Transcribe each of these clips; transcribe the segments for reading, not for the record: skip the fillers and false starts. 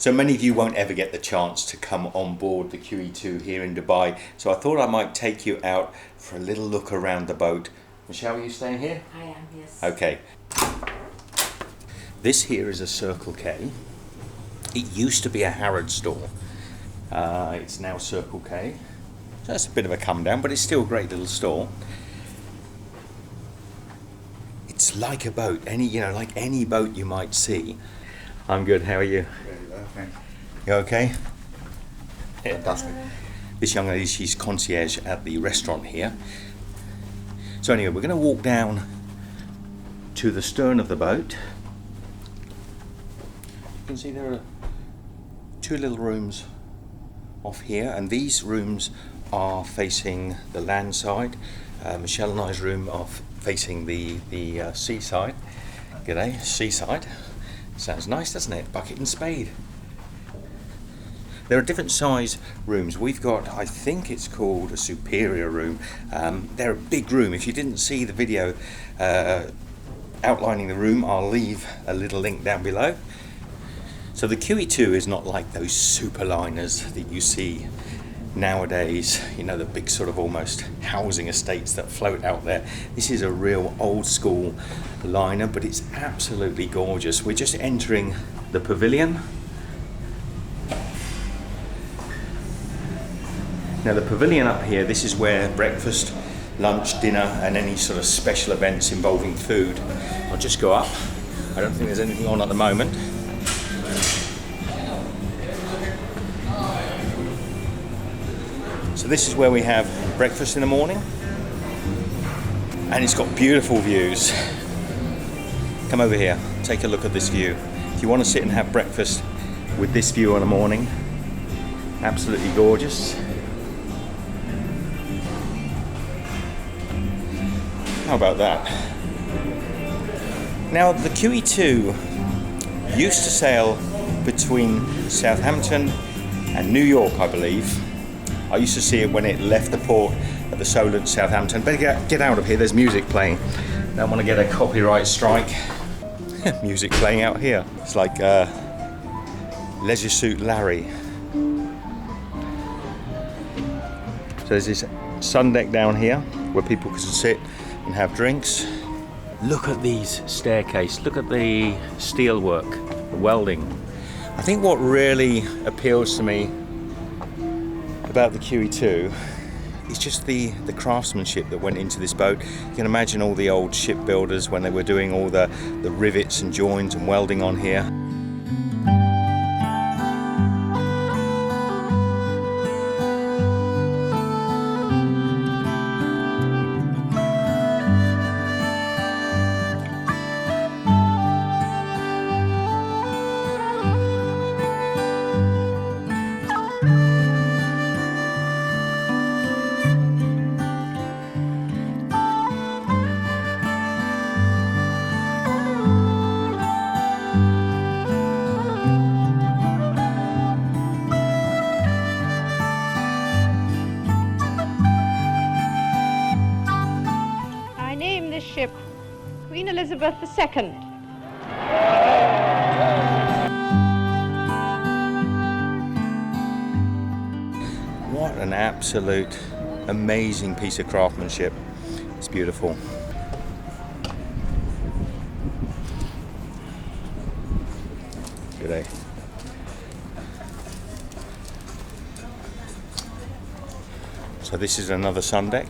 So many of you won't ever get the chance to come on board the QE2 here in Dubai, so I thought I might take you out for a little look around the boat. Michelle, are you staying here? I am, yes. Okay. This here is a Circle K. It used to be a Harrods store. It's now Circle K. So that's a bit of a come down, but it's still a great little store. It's like a boat, like any boat you might see. I'm good, how are you? Very well, thanks. You okay? Fantastic. This young lady, she's concierge at the restaurant here. So anyway, we're going to walk down to the stern of the boat. You can see there are two little rooms off here, and these rooms are facing the land side. Michelle and I's room are facing the seaside. G'day, seaside. Sounds nice, doesn't it? Bucket and spade. There are different size rooms. We've got, I think it's called a superior room. They're a big room. If you didn't see the video outlining the room, I'll leave a little link down below. So the QE2 is not like those super liners that you see nowadays, the big sort of almost housing estates that float out there. This is a real old school liner, but it's absolutely gorgeous. We're just entering the pavilion. Now the pavilion up here, this is where breakfast, lunch, dinner and any sort of special events involving food. I'll just go up. I don't think there's anything on at the moment. So this is where we have breakfast in the morning, and it's got beautiful views. Come over here, take a look at this view. If you want to sit and have breakfast with this view in the morning, absolutely gorgeous. How about that? Now the QE2 used to sail between Southampton and New York, I believe. I used to see it when it left the port at the Solent, Southampton. Better get out of here, there's music playing. Don't want to get a copyright strike. Music playing out here. It's like Leisure Suit Larry. So there's this sun deck down here where people can sit and have drinks. Look at these staircase, look at the steel work, the welding. I think what really appeals to me about the QE2 is just the craftsmanship that went into this boat. You can imagine all the old shipbuilders when they were doing all the rivets and joins and welding on here. Ship Queen Elizabeth II. What an absolute amazing piece of craftsmanship. It's beautiful. Good day. So this is another sun deck,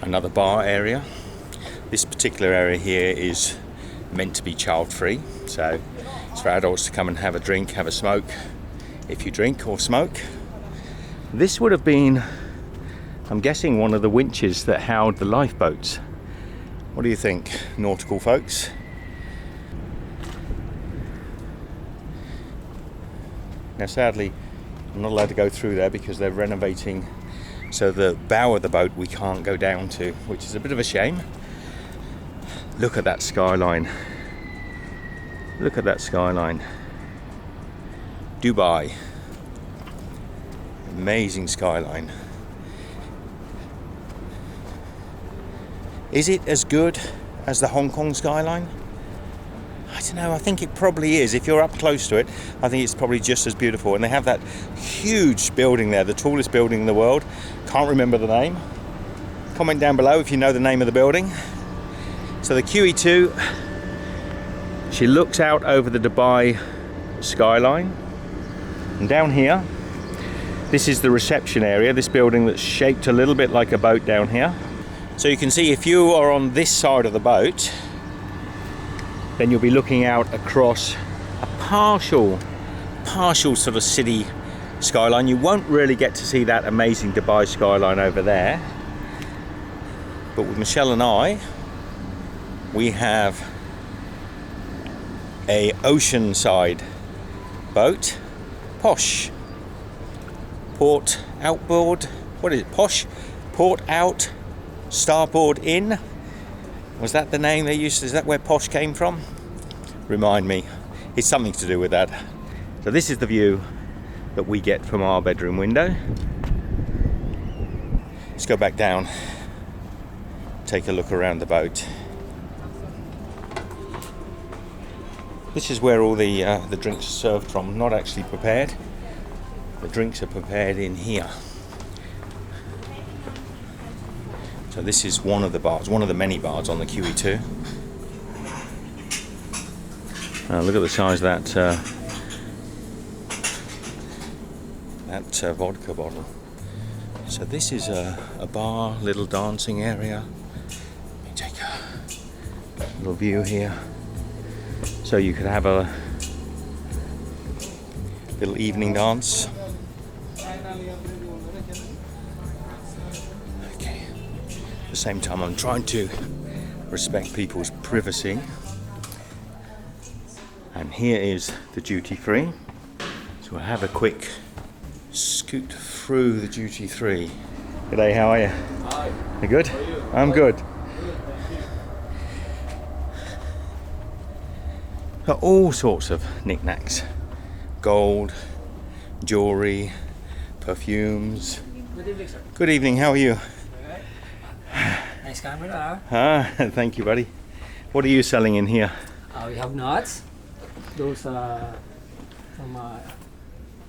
another bar area. This particular area here is meant to be child free, so it's for adults to come and have a drink, have a smoke, if you drink or smoke. This would have been, I'm guessing, one of the winches that housed the lifeboats. What do you think, nautical folks? Now sadly, I'm not allowed to go through there because they're renovating, so the bow of the boat we can't go down to, which is a bit of a shame. Look at that skyline. Look at that skyline. Dubai. Amazing skyline. Is it as good as the Hong Kong skyline? I don't know, I think it probably is. If you're up close to it, I think it's probably just as beautiful. And they have that huge building there, the tallest building in the world. Can't remember the name. Comment down below if you know the name of the building. So the QE2, she looks out over the Dubai skyline. And down here, this is the reception area, this building that's shaped a little bit like a boat down here. So you can see if you are on this side of the boat, then you'll be looking out across a partial sort of city skyline. You won't really get to see that amazing Dubai skyline over there. But with Michelle and I, we have a oceanside boat, posh, port outboard, what is it, posh, port out, starboard in. Was that the name they used? Is that where posh came from? Remind me. It's something to do with that. So this is the view that we get from our bedroom window. Let's go back down, take a look around the boat. This is where all the drinks are served from, not actually prepared. The drinks are prepared in here. So this is one of the bars, one of the many bars on the QE2. Look at the size of that vodka bottle. So this is a bar, little dancing area. Let me take a little view here. So you could have a little evening dance. Okay. At the same time, I'm trying to respect people's privacy. And here is the duty free. So we'll have a quick scoot through the duty free. G'day, how are you? Hi. You good? How are you? I'm good. Got all sorts of knickknacks. Gold, jewellery, perfumes. Good evening, sir. Good evening, how are you? Alright. Nice camera, Thank you, buddy. What are you selling in here? we have nuts. Those from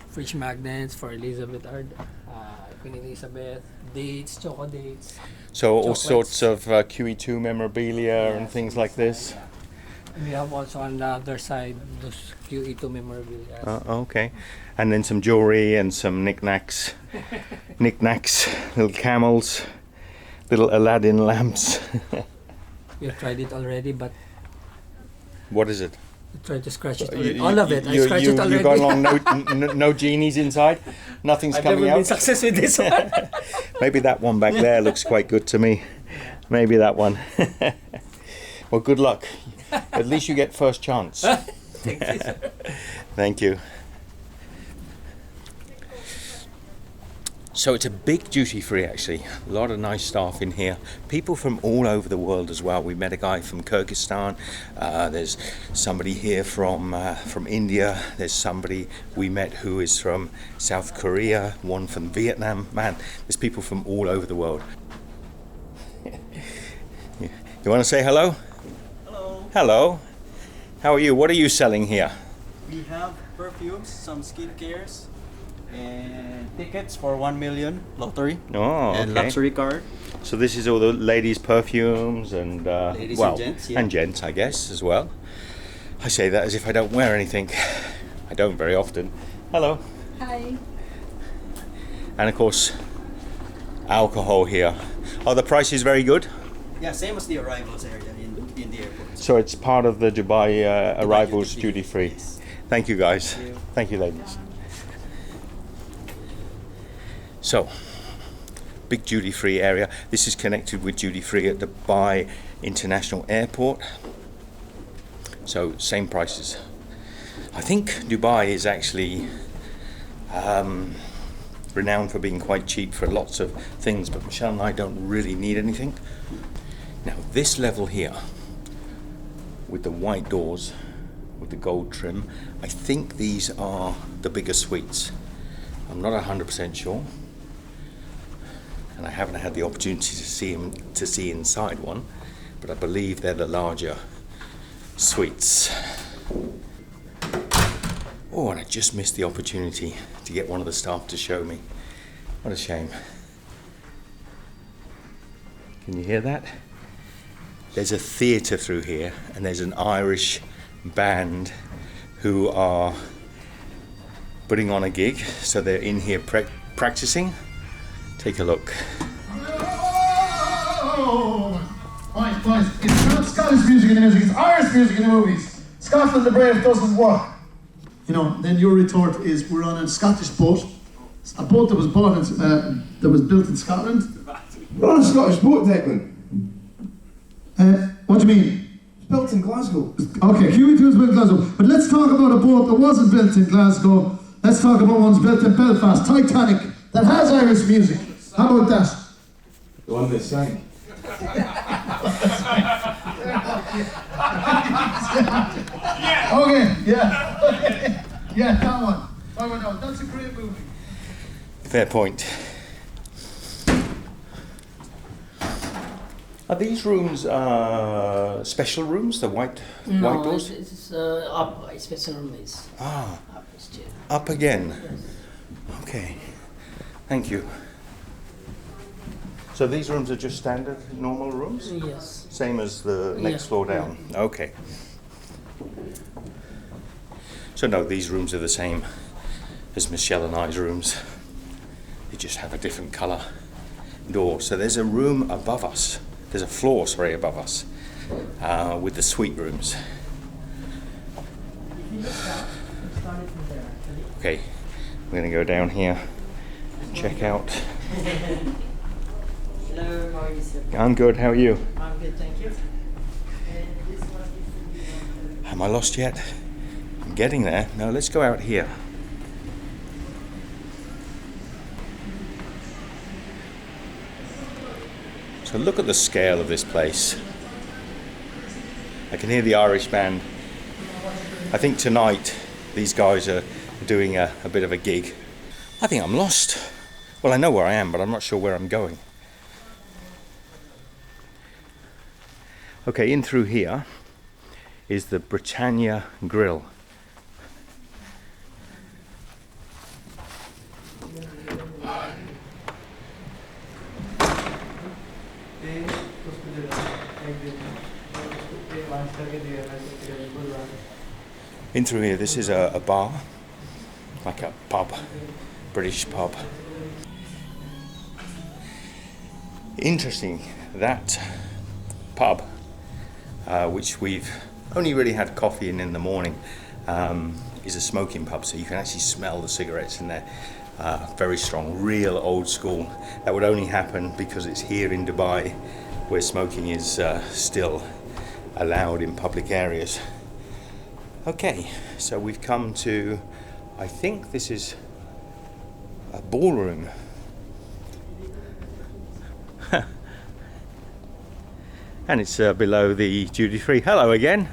fridge magnets for Elizabeth, Queen Elizabeth. Dates, choco dates. So all Chocolates. sorts of QE2 memorabilia and things like this? And we have also on the other side those QE2 memorabilia. Okay. And then some jewellery and some knickknacks. Knickknacks, little camels, little Aladdin lamps. We have tried it already, but What is it? we tried to scratch it already. All of it. I scratched it already. You got along, no genies inside? Nothing's I've coming never been out? success with this one. Maybe that one back there looks quite good to me. Maybe that one. Well, good luck. At least you get first chance. Thank you, sir. Thank you. So it's a big duty free actually. A lot of nice staff in here. People from all over the world as well. We met a guy from Kyrgyzstan. There's somebody here from India. There's somebody we met who is from South Korea. One from Vietnam. Man, there's people from all over the world. You want to say hello? Hello, Hello. How are you? What are you selling here? we have perfumes, some skincares, and tickets for 1 million lottery Oh, and okay. luxury card. So this is all the ladies' perfumes and Ladies well, and gents, yeah. and gents, I guess, as well. I say that as if I don't wear anything. I don't very often. Hello. Hi. And of course, alcohol here. Are the prices very good? Yeah, same as the arrivals area in the airport. So it's part of the Dubai arrivals duty duty free. free. Yes. Thank you, guys. Thank you. Thank you, ladies. So, big duty free area. This is connected with duty free at Dubai International Airport. So, same prices. I think Dubai is actually renowned for being quite cheap for lots of things, but Michelle and I don't really need anything. Now, this level here, with the white doors, with the gold trim, I think these are the bigger suites. I'm not 100% sure, and I haven't had the opportunity to see inside one, but I believe they're the larger suites. Oh, and I just missed the opportunity to get one of the staff to show me. What a shame. Can you hear that? There's a theatre through here, and there's an Irish band who are putting on a gig, so they're in here practicing. Take a look. Boys, it's not Scottish music in the music, it's Irish music in the movies. Scotland the Brave doesn't work. You know, then your retort is we're on a Scottish boat, a boat that was bought in, that was built in Scotland. We're on a Scottish boat, Declan. What do you mean? It's built in Glasgow. Okay, QE2 is built in Glasgow, but let's talk about a boat that wasn't built in Glasgow. Let's talk about ones built in Belfast, Titanic, that has Irish music. How about that? The one that sank. Okay, yeah. Yeah, that one. Oh, no, that's a great movie. Fair point. Are these rooms special rooms, the white doors? No, it's up. Special room is Ah, up. Still. up again. Yes. Okay, thank you. So these rooms are just standard, normal rooms? Yes. Same as the next Yeah. floor down? Okay. So no, these rooms are the same as Michelle and I's rooms. They just have a different colour door. So there's a room above us. There's a floor, sorry, above us with the suite rooms. Okay, we're going to go down here and check out. Hello, how are you, sir? I'm good, how are you? I'm good, thank you. Am I lost yet? I'm getting there. No, let's go out here. So look at the scale of this place. I can hear the Irish band. I think tonight these guys are doing a bit of a gig. I think I'm lost. Well, I know where I am, but I'm not sure where I'm going. Okay, in through here is the Britannia Grill. In through here, this is a bar, like a pub, British pub. Interesting, that pub, which we've only really had coffee in the morning, is a smoking pub, so you can actually smell the cigarettes in there. Very strong, real old school. That would only happen because it's here in Dubai, where smoking is still allowed in public areas. Okay, so we've come to, I think this is a ballroom. And it's below the duty free. Hello again.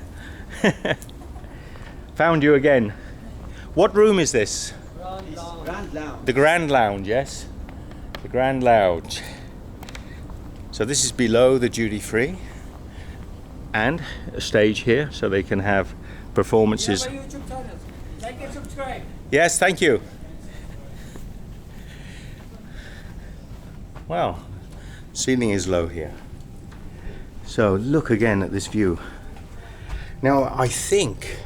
Found you again. What room is this? Grand Lounge. The Grand Lounge, yes. The Grand Lounge. So this is below the duty free, and a stage here so they can have performances. We have a YouTube channel. Like and subscribe. Yes, thank you. Well, ceiling is low here. So look again at this view. Now I think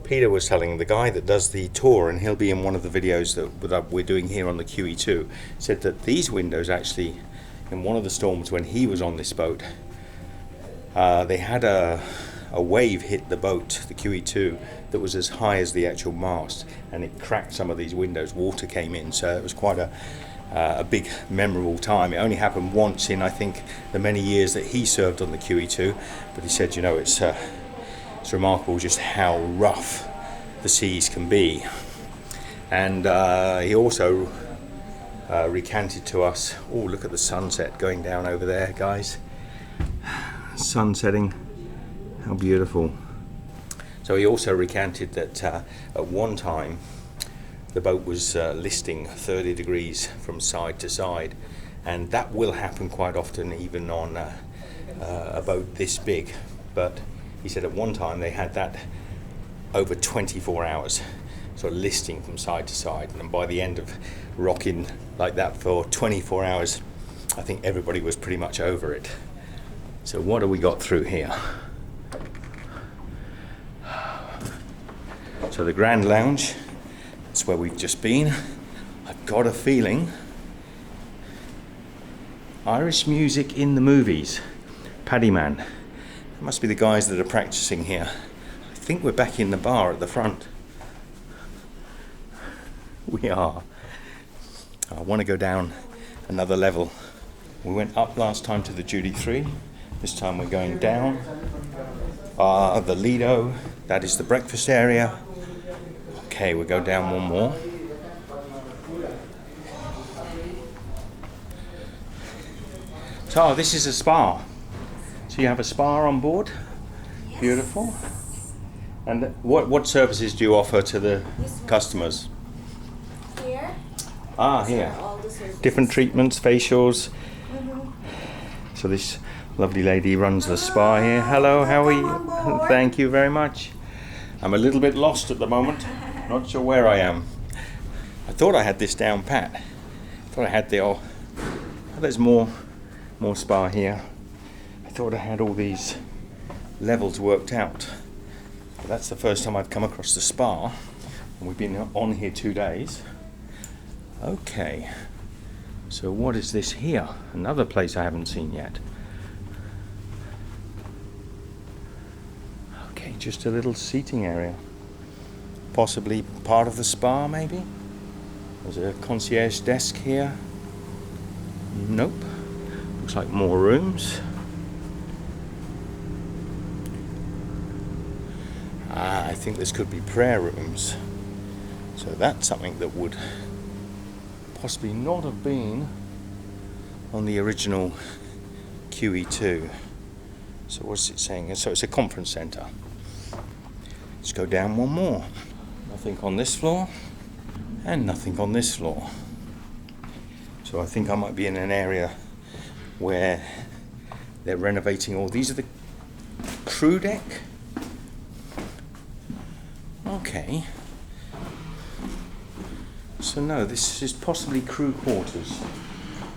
Peter was telling the guy that does the tour, and he'll be in one of the videos that we're doing here on the QE2, said that these windows actually, in one of the storms when he was on this boat, they had a wave hit the boat, the QE2, that was as high as the actual mast, and it cracked some of these windows. Water came in, so it was quite a big memorable time. It only happened once in, I think, the many years that he served on the QE2, but he said, you know, it's remarkable just how rough the seas can be. And he also recanted to us, oh, look at the sunset going down over there, guys. Sun setting, how beautiful. So he also recanted that at one time the boat was listing 30 degrees from side to side, and that will happen quite often even on a boat this big, but He said at one time they had that over 24 hours, sort of listing from side to side, and by the end of rocking like that for 24 hours, I think everybody was pretty much over it. So what have we got through here? So the Grand Lounge, that's where we've just been. I've got a feeling Irish music in the movies. Paddy Man. That must be the guys that are practicing here. I think we're back in the bar at the front. We are. I want to go down another level. We went up last time to the duty free. This time we're going down. The Lido, that is the breakfast area. Okay, we'll go down one more. So this is a spa. So you have a spa on board? Yes. Beautiful. And what services do you offer to the customers? Here. Here. All the services. Different treatments, facials. So this lovely lady runs the spa here. Hello, how are you? Thank you very much. I'm a little bit lost at the moment. Not sure where I am. I thought I had this down pat. Thought I had oh, there's more spa here. I thought I had all these levels worked out. But that's the first time I've come across the spa. And we've been on here 2 days. Okay. So what is this here? Another place I haven't seen yet. Okay, just a little seating area. Possibly part of the spa, maybe? There's a concierge desk here. Nope. Looks like more rooms. I think this could be prayer rooms. So that's something that would possibly not have been on the original QE2. So what's it saying? So it's a conference centre. Let's go down one more. Nothing on this floor and nothing on this floor. So I think I might be in an area where they're renovating all. These are the crew deck. Okay. So no, this is possibly crew quarters.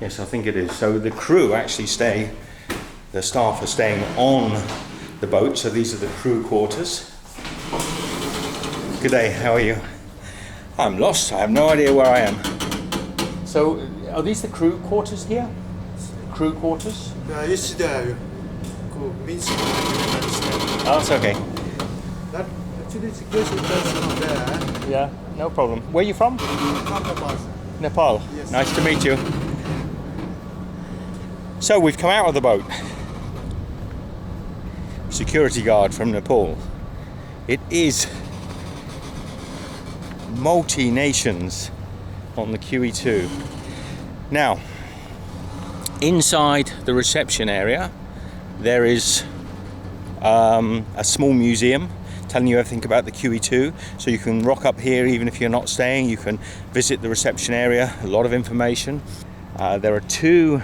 Yes, I think it is. So the crew actually stay, the staff are staying on the boat. So these are the crew quarters. Good day, how are you? I'm lost, I have no idea where I am. So, are these the crew quarters here? Crew quarters? It's there. Oh, it's okay. That actually it's good that's not there. Yeah, no problem. Where are you from? Nepal. Yes. Nice to meet you. So, we've come out of the boat. Security guard from Nepal. It is multi-nations on the QE2. Now, inside the reception area, there is a small museum telling you everything about the QE2. So you can rock up here even if you're not staying. You can visit the reception area, a lot of information. There are two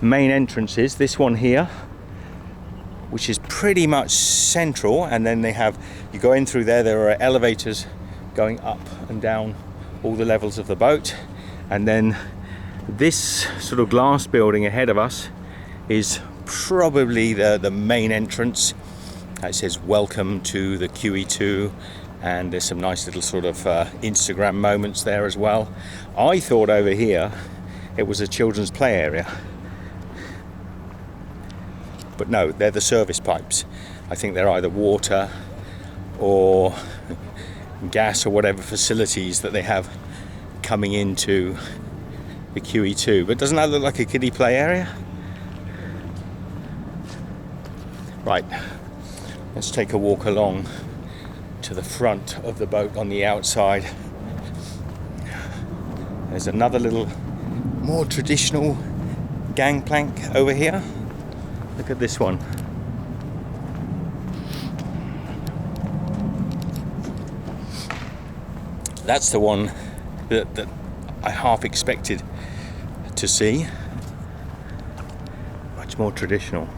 main entrances. This one here, which is pretty much central, and then you go in through there are elevators going up and down all the levels of the boat, and then this sort of glass building ahead of us is probably the main entrance. It says welcome to the QE2, and there's some nice little sort of Instagram moments there as well. I thought over here it was a children's play area, but no, they're the service pipes. I think they're either water or gas or whatever facilities that they have coming into the QE2. But doesn't that look like a kiddie play area? Right, let's take a walk along to the front of the boat on the outside. There's another little more traditional gangplank over here. Look at this one. That's the one that I half expected to see. Much more traditional.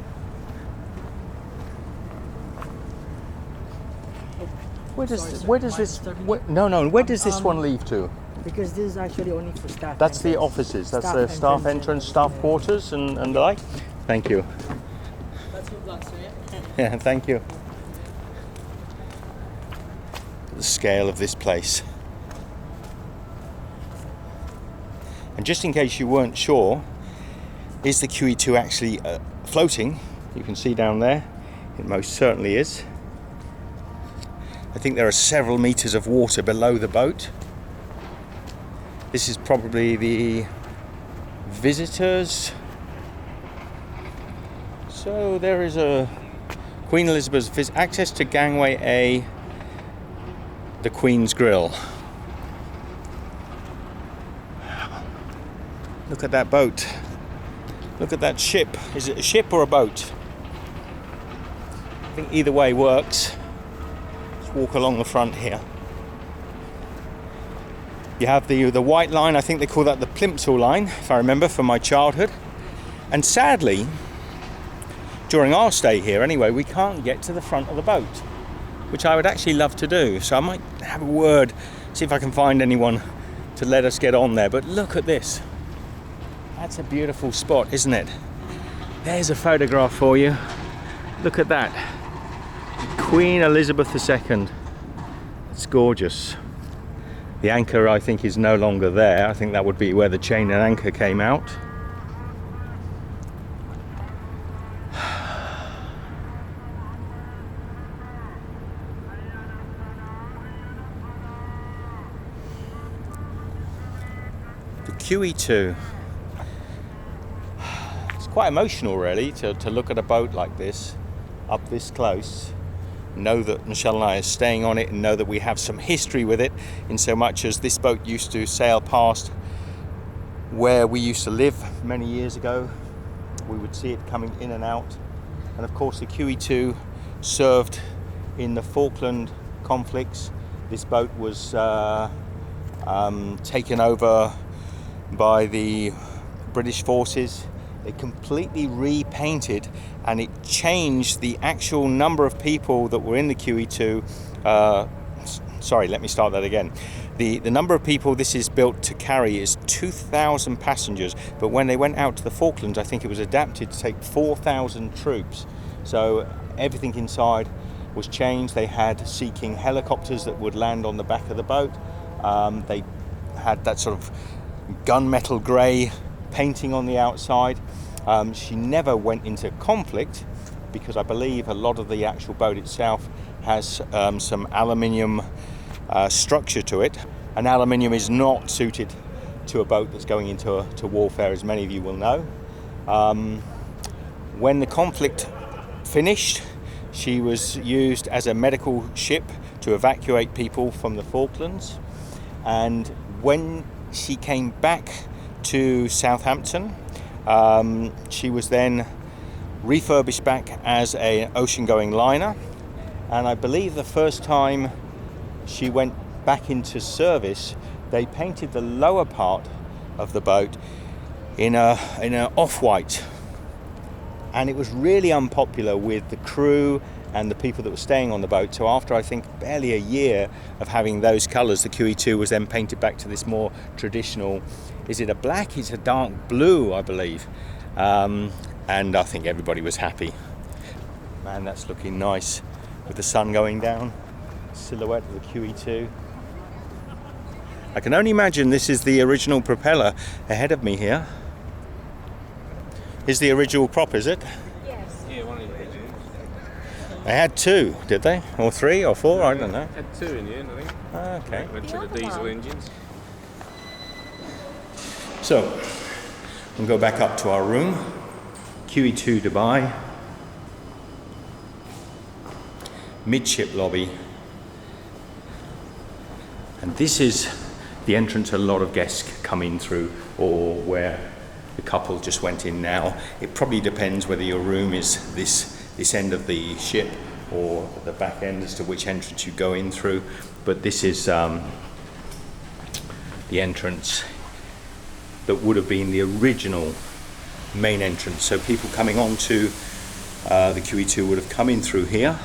Where does Sorry, sir. where does this? Where does this one leave to? Because this is actually only for staff. That's the entrance. offices. That's the staff entrance, staff quarters, and the like. Thank you. That's your block, sir. Yeah, thank you. The scale of this place. And just in case you weren't sure, is the QE2 actually floating? You can see down there, it most certainly is. I think there are several meters of water below the boat. This is probably the visitors. So there is a Queen Elizabeth's access to gangway A, the Queen's Grill. Look at that boat. Look at that ship. Is it a ship or a boat? I think either way works. Let's walk along the front here. You have the white line, I think they call that the Plimsoll line, if I remember from my childhood. And sadly, during our stay here anyway, we can't get to the front of the boat, which I would actually love to do. So I might have a word, see if I can find anyone to let us get on there. But look at this. That's a beautiful spot, isn't it? There's a photograph for you. Look at that. Queen Elizabeth II. It's gorgeous. The anchor, I think, is no longer there. I think that would be where the chain and anchor came out. The QE2. It's quite emotional, really, to look at a boat like this, up this close. Know that Michelle and I are staying on it and know that we have some history with it, in so much as this boat used to sail past where we used to live many years ago. We would see it coming in and out. And of course the QE2 served in the Falkland conflicts. This boat was taken over by the British forces. They completely repainted, and it changed the actual number of people that were in the QE2. Sorry, let me start that again. The number of people this is built to carry is 2,000 passengers, but when they went out to the Falklands, I think it was adapted to take 4,000 troops. So everything inside was changed. They had Sea King helicopters that would land on the back of the boat. They had that sort of gunmetal grey painting on the outside. She never went into conflict because I believe a lot of the actual boat itself has some aluminium structure to it, and aluminium is not suited to a boat that's going into warfare, as many of you will know. When the conflict finished, she was used as a medical ship to evacuate people from the Falklands, and when she came back to Southampton, she was then refurbished back as an ocean-going liner, and I believe the first time she went back into service, they painted the lower part of the boat in a off-white, and it was really unpopular with the crew and the people that were staying on the boat. So after I think barely a year of having those colours, the QE2 was then painted back to this more traditional, is it a black? It's a dark blue, I believe. And I think everybody was happy. Man, that's looking nice with the sun going down. Silhouette of the QE2. I can only imagine this is the original propeller ahead of me here. Is the original prop, is it? Yes. Yeah, one of the originals. They had two, did they? Or three or four? I don't know. Had two in the end, I think. Okay. Went to the diesel engines. So, we'll go back up to our room. QE2 Dubai. Midship lobby. And this is the entrance a lot of guests come in through, or where the couple just went in now. It probably depends whether your room is this end of the ship or at the back end as to which entrance you go in through. But this is the entrance that would have been the original main entrance. So people coming on to the QE2 would have come in through here,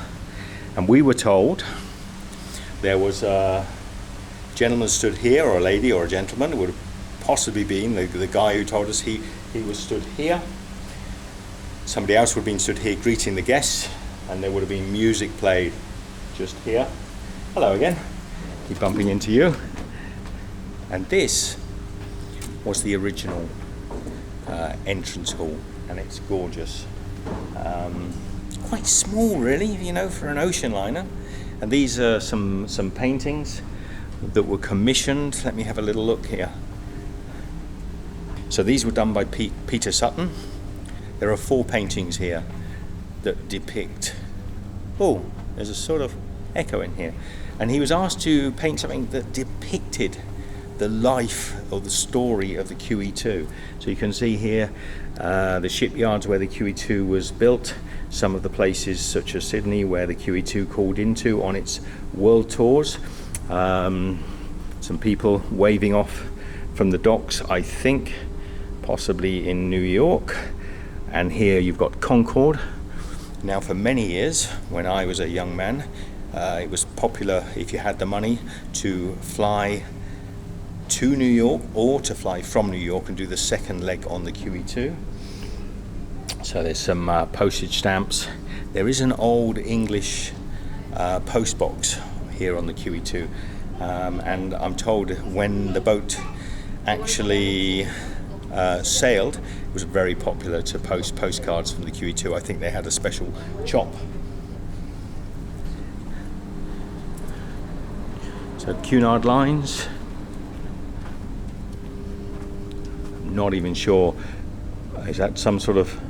and we were told there was a gentleman stood here, or a lady or a gentleman. It would have possibly been the guy who told us he was stood here. Somebody else would have been stood here greeting the guests, and there would have been music played just here. Hello again. Keep bumping into you. And this was the original entrance hall, and it's gorgeous. Quite small, really, you know, for an ocean liner. And these are some paintings that were commissioned. Let me have a little look here. So these were done by Peter Sutton. There are 4 paintings here that depict... Oh, there's a sort of echo in here. And he was asked to paint something that depicted the life or the story of the QE2. So you can see here the shipyards where the QE2 was built, some of the places such as Sydney where the QE2 called into on its world tours, some people waving off from the docks, I think possibly in New York. And here you've got Concorde. Now, for many years when I was a young man, it was popular, if you had the money, to fly to New York or to fly from New York and do the second leg on the QE2. So there's some postage stamps. There is an old English post box here on the QE2, and I'm told when the boat actually sailed, it was very popular to post postcards from the QE2. I think they had a special chop. So Cunard lines. Not even sure, is that some sort of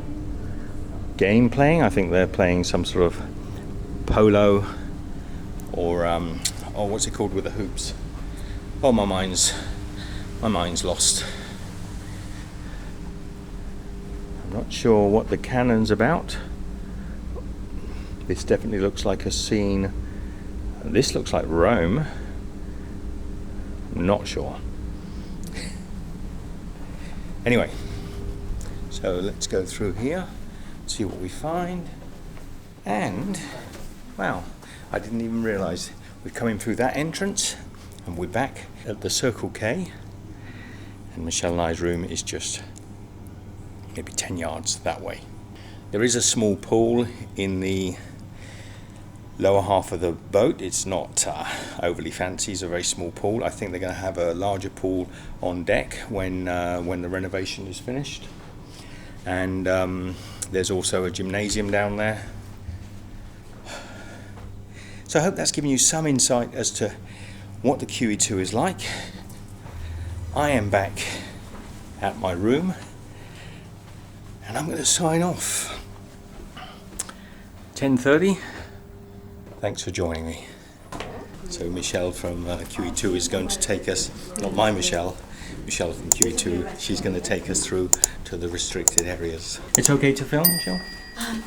game playing? I think they're playing some sort of polo or oh, what's it called with the hoops? Oh, my mind's lost. I'm not sure what the cannon's about. This definitely looks like a scene. This looks like Rome. I'm not sure. Anyway, so let's go through here, see what we find. And, wow, I didn't even realise we're coming through that entrance, and we're back at the Circle K. And Michelle and I's room is just maybe 10 yards that way. There is a small pool in the lower half of the boat. It's not overly fancy. It's a very small pool. I think they're going to have a larger pool on deck when the renovation is finished. And there's also a gymnasium down there. So I hope that's given you some insight as to what the QE2 is like. I am back at my room, and I'm going to sign off. 10:30. Thanks for joining me. So Michelle from QE2 is going to take us, not my Michelle from QE2, she's going to take us through to the restricted areas. It's okay to film, Michelle? No.